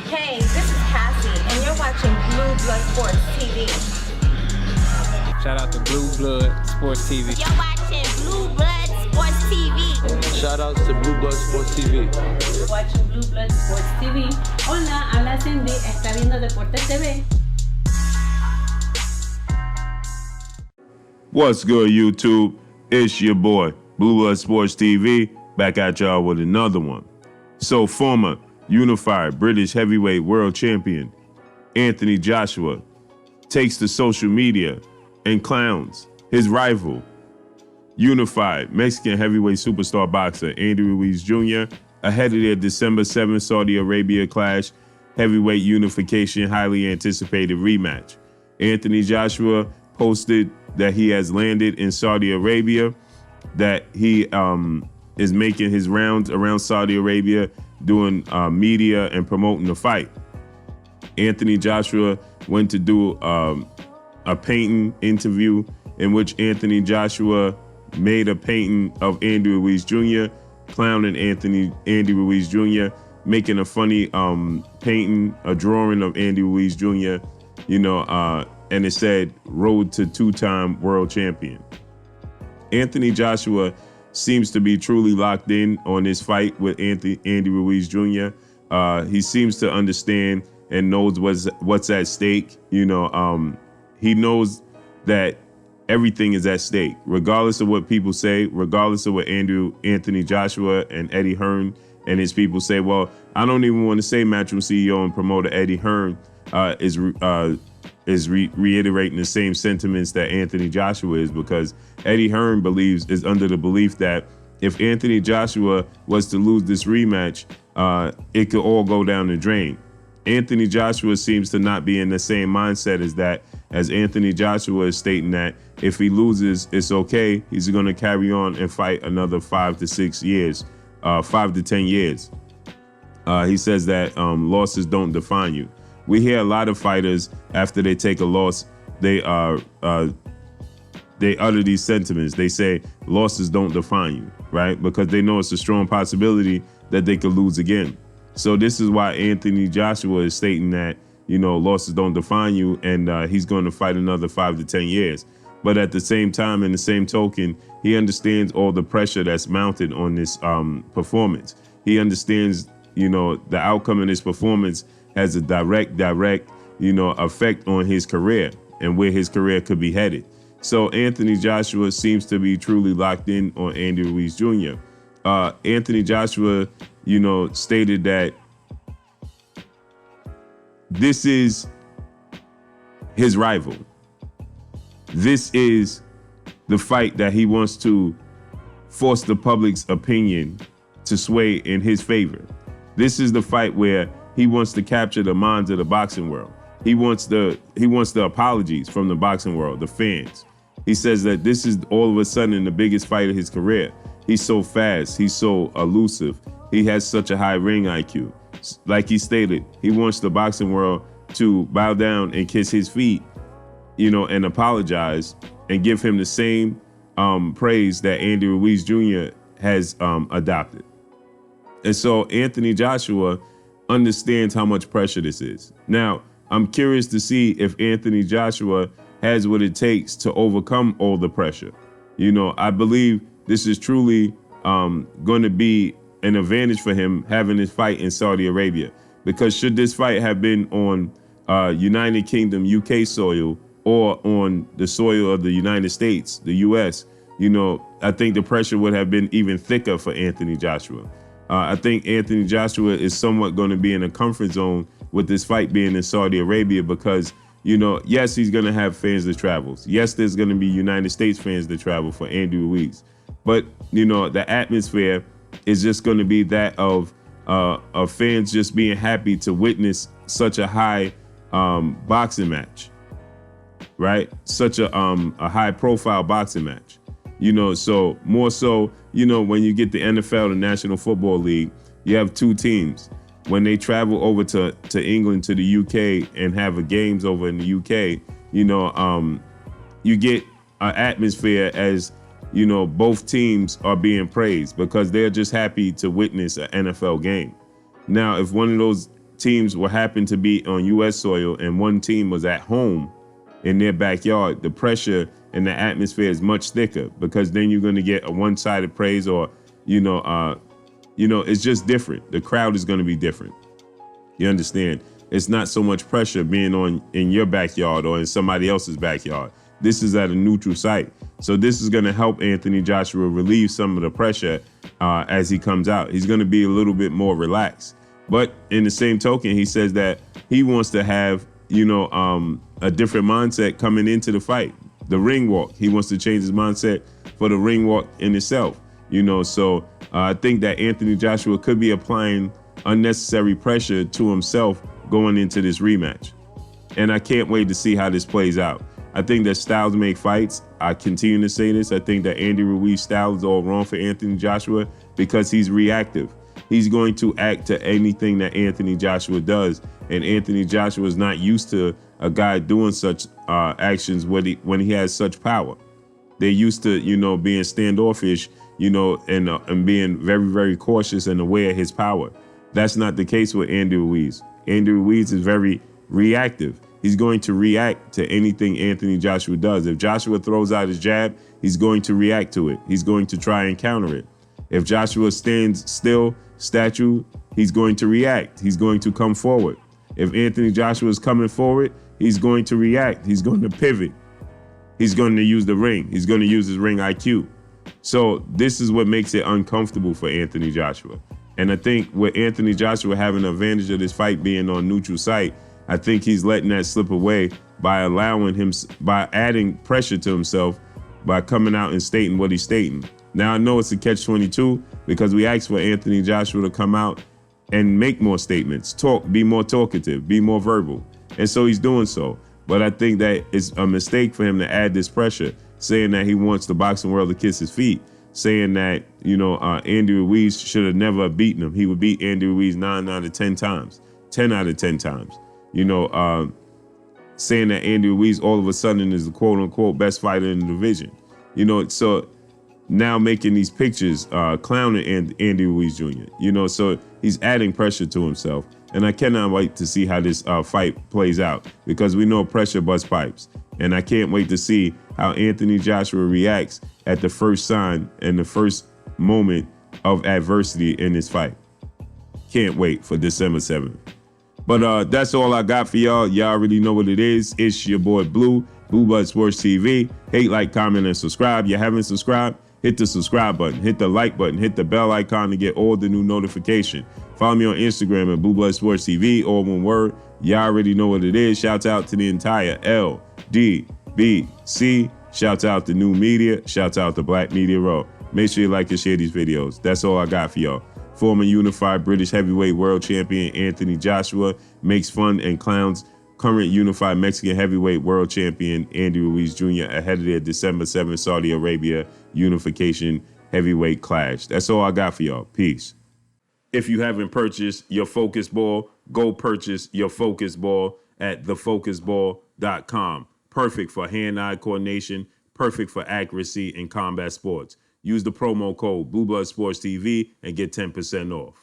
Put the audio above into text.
Hey, this is Cassie, and you're watching Blue Blood Sports TV. Shout out to Blue Blood Sports TV. You're watching Blue Blood Sports TV. Shout outs to Blue Blood Sports TV. You're watching Blue Blood Sports TV. Hola, habla Cindy, está viendo Deportes TV. What's good, YouTube? It's your boy, Blue Blood Sports TV, back at y'all with another one. So, former unified British heavyweight world champion Anthony Joshua takes to social media and clowns his rival, unified Mexican heavyweight superstar boxer Andy Ruiz Jr. ahead of their December 7th Saudi Arabia clash heavyweight unification highly anticipated rematch. Anthony Joshua posted that he has landed in Saudi Arabia, that he is making his rounds around Saudi Arabia, doing media and promoting the fight. Anthony Joshua went to do a painting interview in which Anthony Joshua made a painting of Andy Ruiz Jr., clowning Andy Ruiz Jr., making a funny painting, a drawing of Andy Ruiz Jr., and it said, "Road to two-time world champion." Anthony Joshua seems to be truly locked in on this fight with Andy Ruiz Jr. He seems to understand and knows what's at stake. He knows that everything is at stake, regardless of what people say, regardless of what Anthony Joshua and Eddie Hearn and his people say. Well, I don't even want to say Matchroom CEO and promoter Eddie Hearn is reiterating the same sentiments that Anthony Joshua is, because Eddie Hearn is under the belief that if Anthony Joshua was to lose this rematch, it could all go down the drain. Anthony Joshua seems to not be in the same mindset as Anthony Joshua is stating that if he loses, it's okay. He's going to carry on and fight another 5 to 6 years, 5 to 10 years. He says that losses don't define you. We hear a lot of fighters after they take a loss, they utter these sentiments. They say losses don't define you, right? Because they know it's a strong possibility that they could lose again. So this is why Anthony Joshua is stating that, losses don't define you, and he's going to fight another 5 to 10 years. But at the same time, in the same token, he understands all the pressure that's mounted on this performance. He understands, the outcome of this performance has a direct, effect on his career and where his career could be headed. So Anthony Joshua seems to be truly locked in on Andy Ruiz Jr. Anthony Joshua, stated that this is his rival. This is the fight that he wants to force the public's opinion to sway in his favor. This is the fight where he wants to capture the minds of the boxing world. He wants the apologies from the boxing world, the fans. He says that this is all of a sudden the biggest fight of his career. He's so fast. He's so elusive. He has such a high ring IQ. Like he stated, he wants the boxing world to bow down and kiss his feet, and apologize and give him the same praise that Andy Ruiz Jr. has adopted. And so Anthony Joshua understands how much pressure this is. Now, I'm curious to see if Anthony Joshua has what it takes to overcome all the pressure. I believe this is truly going to be an advantage for him having this fight in Saudi Arabia, because should this fight have been on United Kingdom, UK soil, or on the soil of the United States, the US, I think the pressure would have been even thicker for Anthony Joshua. I think Anthony Joshua is somewhat going to be in a comfort zone with this fight being in Saudi Arabia because, yes, he's going to have fans that travel. Yes, there's going to be United States fans that travel for Andy Ruiz. But, the atmosphere is just going to be that of fans just being happy to witness such a high boxing match, right? Such a high profile boxing match. So more so, when you get the NFL, the National Football League, you have two teams. When they travel over to England, to the UK, and have games over in the UK, you get an atmosphere as, both teams are being praised because they're just happy to witness an NFL game. Now, if one of those teams will happen to be on U.S. soil and one team was at home in their backyard, the pressure and the atmosphere is much thicker, because then you're going to get a one-sided praise, or it's just different. The crowd is going to be different. You understand? It's not so much pressure being in your backyard or in somebody else's backyard. This is at a neutral site. So this is going to help Anthony Joshua relieve some of the pressure as he comes out. He's going to be a little bit more relaxed. But in the same token, he says that he wants to have, a different mindset coming into the fight. The ring walk. He wants to change his mindset for the ring walk in itself. So I think that Anthony Joshua could be applying unnecessary pressure to himself going into this rematch. And I can't wait to see how this plays out. I think that styles make fights. I continue to say this. I think that Andy Ruiz style is all wrong for Anthony Joshua because he's reactive. He's going to act to anything that Anthony Joshua does. And Anthony Joshua is not used to a guy doing such actions when he has such power. They're used to, being standoffish, and being very, very cautious and aware of his power. That's not the case with Andy Ruiz. Andy Ruiz is very reactive. He's going to react to anything Anthony Joshua does. If Joshua throws out his jab, he's going to react to it. He's going to try and counter it. If Joshua stands still, statue, he's going to react. He's going to come forward. If Anthony Joshua is coming forward, he's going to react. He's going to pivot. He's going to use the ring. He's going to use his ring IQ. So this is what makes it uncomfortable for Anthony Joshua. And I think with Anthony Joshua having the advantage of this fight being on neutral site, I think he's letting that slip away by by adding pressure to himself by coming out and stating what he's stating. Now, I know it's a catch-22 because we asked for Anthony Joshua to come out and make more statements, be more talkative, be more verbal. And so he's doing so. But I think that it's a mistake for him to add this pressure, saying that he wants the boxing world to kiss his feet, saying that, Andy Ruiz should have never beaten him. He would beat Andy Ruiz 9 out of 10 times, 10 out of 10 times. Saying that Andy Ruiz all of a sudden is the quote-unquote best fighter in the division. So now making these pictures clowning Andy Ruiz Jr., so he's adding pressure to himself. And I cannot wait to see how this fight plays out because we know pressure busts pipes. And I can't wait to see how Anthony Joshua reacts at the first sign and the first moment of adversity in this fight. Can't wait for December 7th. But that's all I got for y'all. Y'all already know what it is. It's your boy Blue Blood Sports TV. Hate, like, comment, and subscribe. You haven't subscribed? Hit the subscribe button, hit the like button, hit the bell icon to get all the new notification. Follow me on Instagram at Blue Blood Sports TV, all one word. Y'all already know what it is. Shouts out to the entire LDBC. Shouts out to New Media. Shouts out to Black Media Row. Make sure you like and share these videos. That's all I got for y'all. Former unified British heavyweight world champion Anthony Joshua makes fun and clowns current unified Mexican heavyweight world champion Andy Ruiz Jr. ahead of their December 7th Saudi Arabia unification heavyweight clash. That's all I got for y'all. Peace. If you haven't purchased your focus ball, go purchase your focus ball at thefocusball.com. Perfect for hand-eye coordination, perfect for accuracy in combat sports. Use the promo code Blue Blood Sports TV and get 10% off.